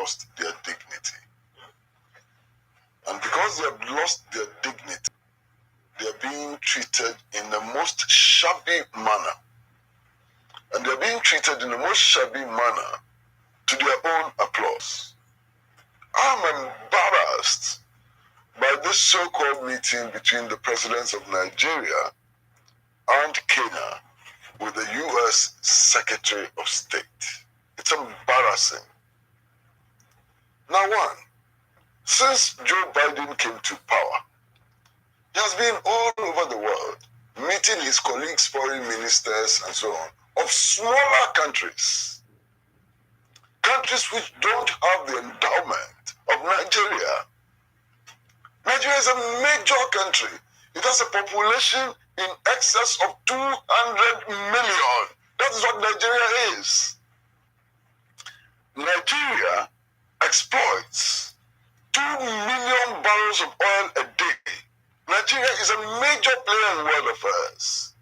lost their dignity. And because they have lost their dignity, they are being treated in the most shabby manner. And they are being treated in the most shabby manner to their own applause. I'm embarrassed by this so-called meeting between the presidents of Nigeria and Kenya with the U.S. Secretary of State. It's embarrassing. Now, one, since Joe Biden came to power, he has been all over the world, meeting his colleagues, foreign ministers, and so on, of smaller countries. Countries which don't have the endowment of Nigeria. Nigeria is a major country. It has a population in excess of 200 million. That is what Nigeria is. Nigeria exploits 2 million barrels of oil a day. Nigeria is a major player in world affairs.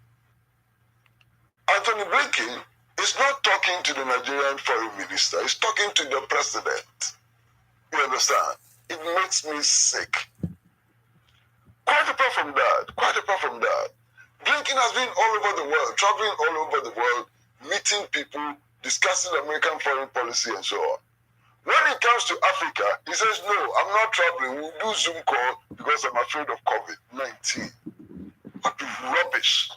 Anthony Blinken is not talking to the Nigerian foreign minister, he's talking to the president. You understand? It makes me sick. Quite apart from that, Blinken has been all over the world, traveling all over the world, meeting people, discussing American foreign policy and so on. When it comes to Africa, he says, no, I'm not traveling, we'll do Zoom call because I'm afraid of COVID-19. What rubbish.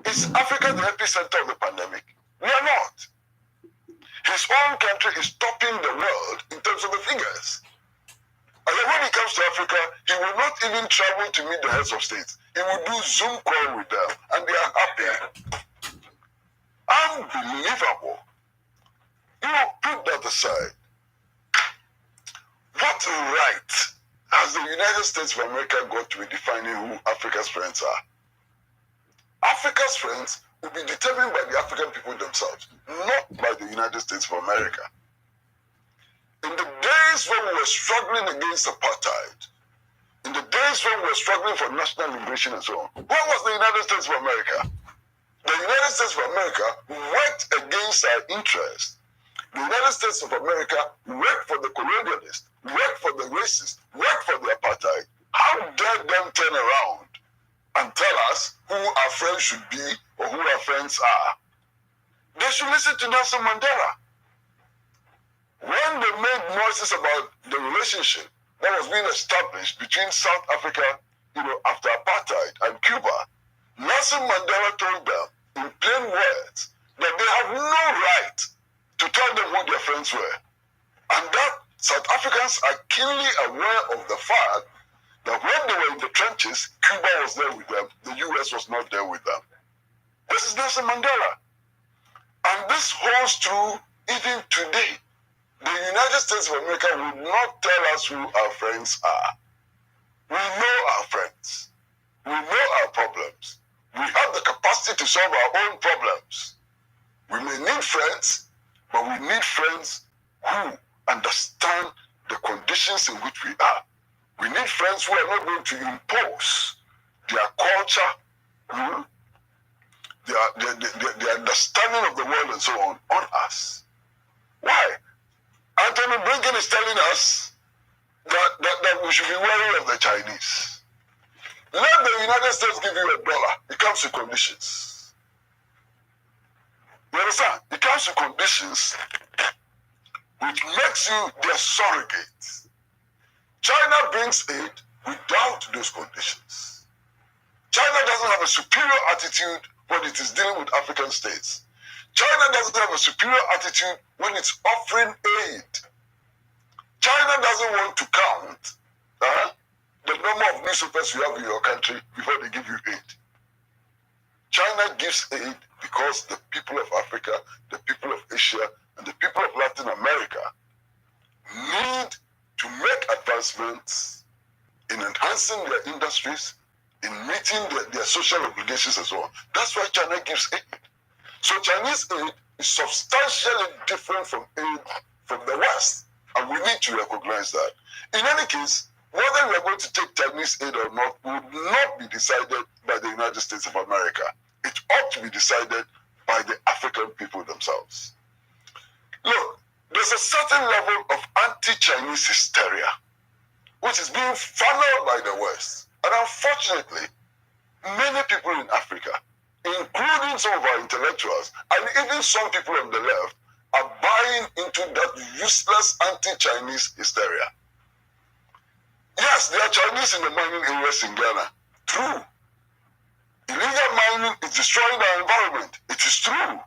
Is Africa the epicenter of the pandemic? We are not. His own country is topping the world in terms of the figures. And then when it comes to Africa, he will not even travel to meet the heads of state. He will do Zoom call with them, and they are happy. Unbelievable. You know, put that aside. What right has the United States of America got to be defining who Africa's friends are? Africa's friends will be determined by the African people themselves, not by the United States of America. In the days when we were struggling against apartheid, in the days when we were struggling for national liberation and so on, where was the United States of America? The United States of America worked against our interests. The United States of America worked for the colonialists, worked for the racists, worked for the apartheid. How dare them turn around and tell us who our friends should be or who our friends are? They should listen to Nelson Mandela. When they made noises about the relationship that was being established between South Africa, after apartheid, and Cuba, Nelson Mandela told them in plain words that they have no right to tell them who their friends were. And that South Africans are keenly aware of the fact that when they were in the trenches, Cuba was there with them, the US was not there with them. This is Nelson Mandela. And this holds true even today. The United States of America will not tell us who our friends are. We know our friends. We know our problems. We have the capacity to solve our own problems. We may need friends, but we need friends who understand the conditions in which we are. We need friends who are not going to impose their culture, their understanding of the world and so on us. Why? Anthony Blinken is telling us that we should be wary of the Chinese. Let the United States give you $1. It comes with conditions. You understand? It comes with conditions which makes you their surrogate. China brings aid without those conditions. China doesn't have a superior attitude when it is dealing with African states. China doesn't have a superior attitude when it's offering aid. China doesn't want to count the number of newspapers you have in your country before they give you aid. China gives aid because the people of Africa, the people of Asia, and the people of Latin America need to make advancements in enhancing their industries, in meeting their social obligations and so on. That's why China gives aid. So Chinese aid is substantially different from aid from the West, and we need to recognize that. In any case, whether we are going to take Chinese aid or not will not be decided by the United States of America. It ought to be decided by the African people themselves. Look, there's a certain level of anti-Chinese hysteria which is being funneled by the West. And unfortunately, many people in Africa, including some of our intellectuals, and even some people on the left, are buying into that useless anti-Chinese hysteria. Yes, there are Chinese in the mining areas in Ghana. True. Illegal mining is destroying our environment. It is true.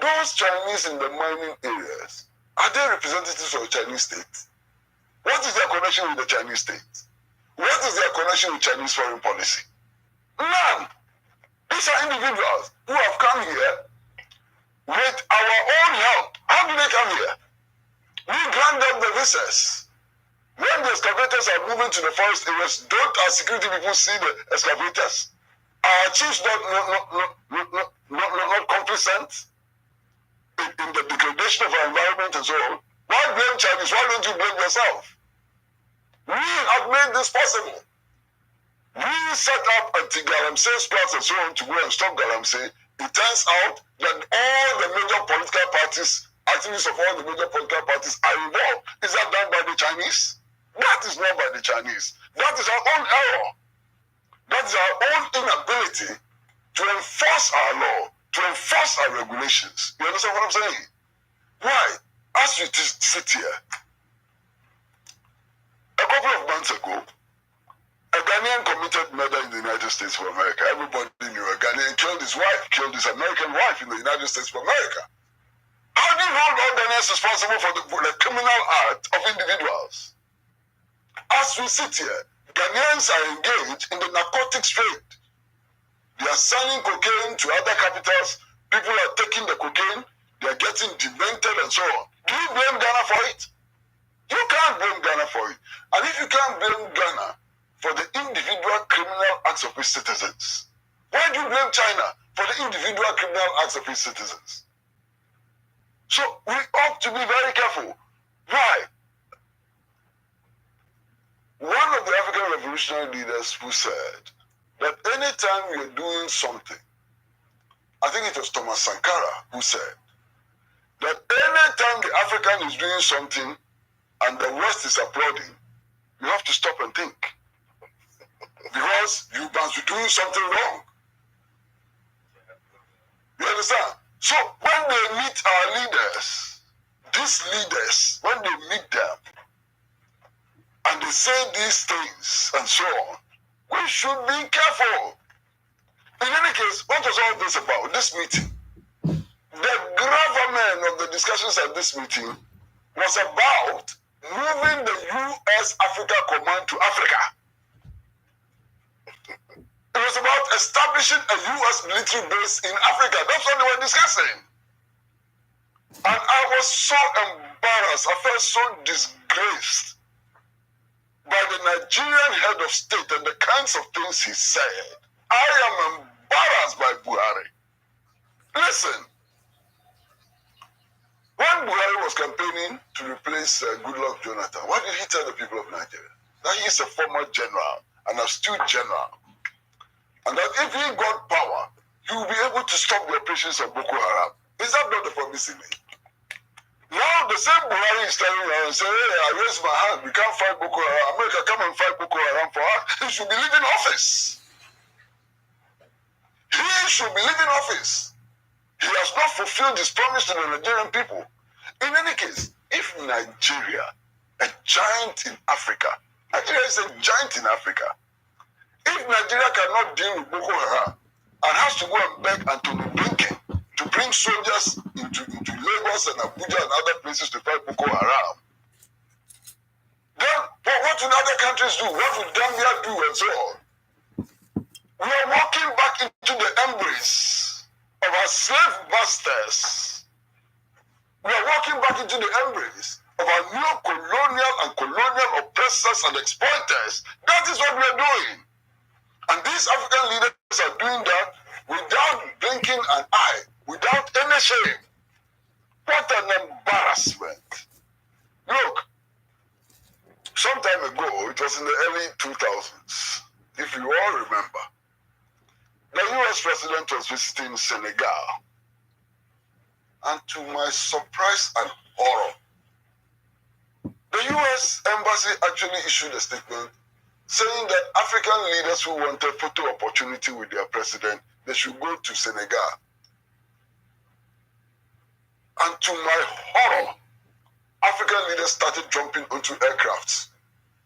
Those Chinese in the mining areas, are they representatives of the Chinese state? What is their connection with the Chinese state? What is their connection with Chinese foreign policy? None. These are individuals who have come here with our own help. How do they come here? We grant them the visas. When the excavators are moving to the forest areas, don't our security people see the excavators? Our chiefs not complicit in the degradation of our environment and so on. Why blame Chinese? Why don't you blame yourself? We have made this possible. We set up anti-Galamsey squads and so on to go and stop Galamsey. It turns out that all the major political parties, activists of all the major political parties are involved. Is that done by the Chinese? That is not by the Chinese. That is our own error. That is our own inability to enforce our law, to enforce our regulations. You understand what I'm saying? Why? As we sit here, a couple of months ago, a Ghanaian committed murder in the United States of America. Everybody knew a Ghanaian killed his wife, killed his American wife in the United States of America. How do you hold all Ghanaians responsible for the criminal act of individuals? As we sit here, Ghanaians are engaged in the narcotics trade. They are selling cocaine to other capitals. People are taking the cocaine. They are getting demented and so on. Do you blame Ghana for it? You can't blame Ghana for it. And if you can't blame Ghana for the individual criminal acts of its citizens, why do you blame China for the individual criminal acts of its citizens? So we ought to be very careful. Why? One of the African revolutionary leaders who said that anytime we are doing something, I think it was Thomas Sankara who said that anytime the African is doing something and the West is applauding, you have to stop and think. Because you must be doing something wrong. You understand? So when they meet our leaders, these leaders, when they meet them, and they say these things and so on, we should be careful. In any case, what was all this about, this meeting? The gravamen of the discussions at this meeting was about moving the U.S. Africa Command to Africa. It was about establishing a U.S. military base in Africa. That's what they were discussing. And I was so embarrassed. I felt so disgraced by the Nigerian head of state and the kinds of things he said. I am embarrassed by Buhari. Listen, when Buhari was campaigning to replace Goodluck Jonathan, what did he tell the people of Nigeria? That he is a former general, an astute general, and that if he got power, he will be able to stop the operations of Boko Haram. Is that not the promise he made? Now the same Buhari is telling around and saying, hey, I raise my hand, we can't fight Boko Haram. America, come and fight Boko Haram for us. He should be leaving office. He should be leaving office. He has not fulfilled his promise to the Nigerian people. In any case, if Nigeria, a giant in Africa, Nigeria is a giant in Africa, if Nigeria cannot deal with Boko Haram and has to go and beg Anthony Blinken to bring soldiers into Lagos and Abuja and other places to fight Boko Haram, then what would other countries do? What would Gambia do and so on? We are walking back into the embrace of our slave masters. We are walking back into the embrace of our neo-colonial and colonial oppressors and exploiters. That is what we are doing. And these African leaders are doing that without blinking an eye, without any shame. What an embarrassment. Look, some time ago, it was in the early 2000s, if you all remember, the US president was visiting Senegal. And to my surprise and horror, the US Embassy actually issued a statement saying that African leaders who wanted photo opportunity with their president, they should go to Senegal. And to my horror, African leaders started jumping onto aircrafts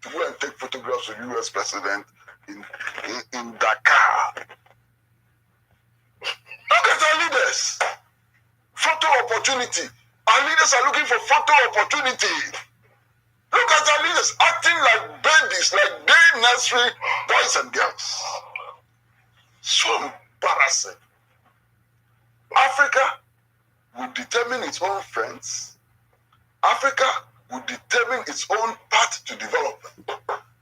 to go and take photographs of US president in Dakar. Look at our leaders. Photo opportunity. Our leaders are looking for photo opportunity. Look at our leaders acting like babies, like day nursery boys and girls. So embarrassing. Africa will determine its own friends. Africa will determine its own path to development.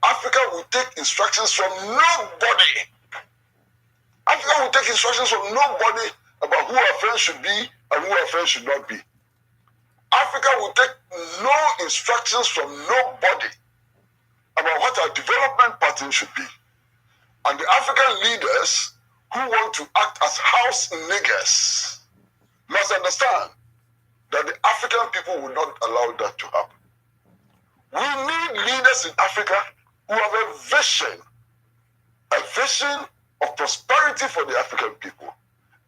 Africa will take instructions from nobody. Africa will take instructions from nobody about who our friends should be and who our friends should not be. Africa will take no instructions from nobody about what our development pattern should be. And the African leaders who want to act as house niggers must understand that the African people will not allow that to happen. We need leaders in Africa who have a vision of prosperity for the African people,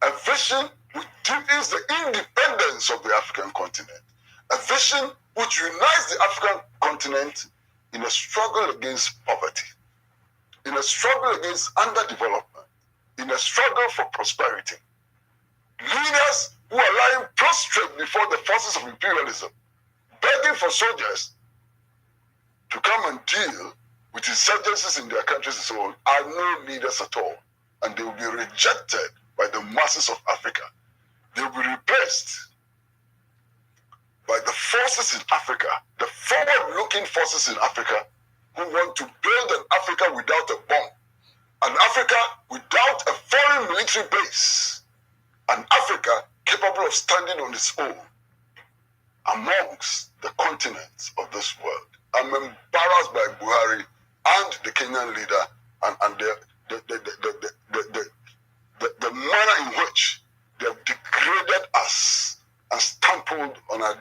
a vision which deepens the independence of the African continent, a vision which unites the African continent in a struggle against poverty, in a struggle against underdevelopment, in a struggle for prosperity. Leaders who are lying prostrate before the forces of imperialism, begging for soldiers to come and deal with insurgencies in their countries and so on, are no leaders at all. And they will be rejected by the masses of Africa. They will be replaced by the forces in Africa, the forward-looking forces in Africa, who want to build an Africa without a bomb, an Africa without a foreign military base, an Africa capable of standing on its own amongst the continents of this world. I'm embarrassed by Buhari and the Kenyan leader and the manner in which they have degraded us and stumbled on our